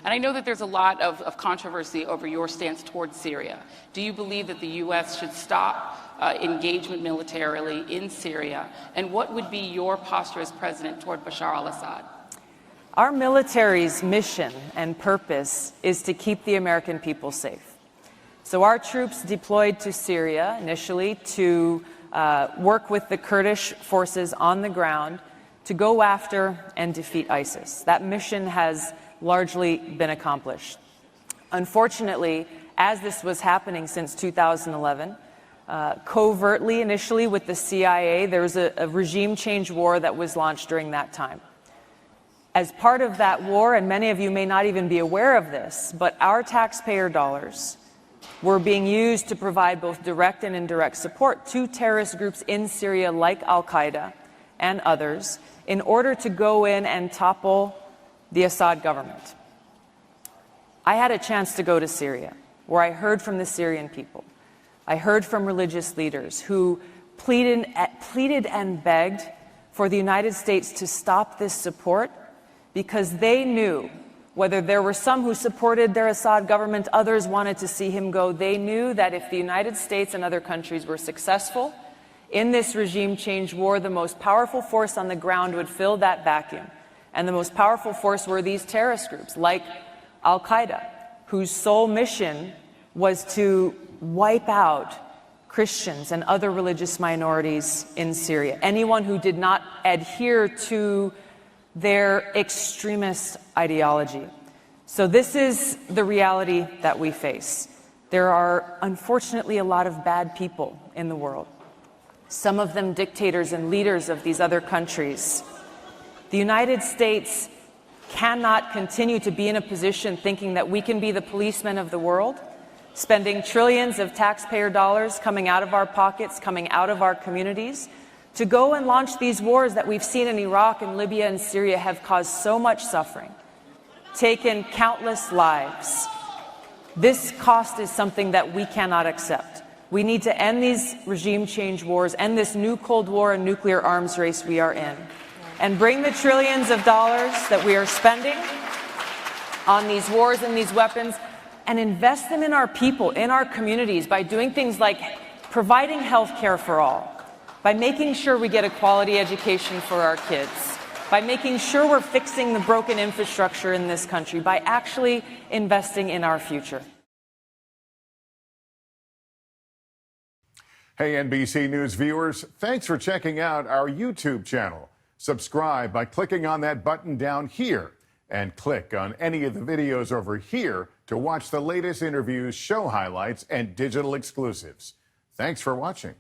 And I know that there's a lot of controversy over your stance towards Syria. Do you believe that the U.S. should stop engagement militarily in Syria? And what would be your posture as president toward Bashar al-Assad? Our military's mission and purpose is to keep the American people safe. So our troops deployed to Syria initially to work with the Kurdish forces on the ground to go after and defeat ISIS. That mission has largely been accomplished. Unfortunately, as this was happening since 2011, covertly initially with the CIA, there was a regime change war that was launched during that time. As part of that war, and many of you may not even be aware of this, but our taxpayer dollars were being used to provide both direct and indirect support to terrorist groups in Syria like Al-Qaeda and others in order to go in and topple the Assad government. I had a chance to go to Syria, where I heard from the Syrian people. I heard from religious leaders who pleaded and begged for the United States to stop this support because they knew, whether there were some who supported their Assad government, others wanted to see him go, they knew that if the United States and other countries were successful in this regime change war, the most powerful force on the ground would fill that vacuum. And the most powerful force were these terrorist groups like Al-Qaeda, whose sole mission was to wipe out Christians and other religious minorities in Syria. Anyone who did not adhere to their extremist ideology. So this is the reality that we face. There are, unfortunately, a lot of bad people in the world, some of them dictators and leaders of these other countries. The United States cannot continue to be in a position thinking that we can be the policemen of the world, spending trillions of taxpayer dollars coming out of our pockets, coming out of our communities, to go and launch these wars that we've seen in Iraq and Libya and Syria have caused so much suffering, taken countless lives. This cost is something that we cannot accept. We need to end these regime change wars, end this new Cold War and nuclear arms race we are in, and bring the trillions of dollars that we are spending on these wars and these weapons and invest them in our people, in our communities, by doing things like providing health care for all, by making sure we get a quality education for our kids, by making sure we're fixing the broken infrastructure in this country, by actually investing in our future. Hey, NBC News viewers, thanks for checking out our YouTube channel. Subscribe by clicking on that button down here and click on any of the videos over here to watch the latest interviews, show highlights, and digital exclusives. Thanks for watching.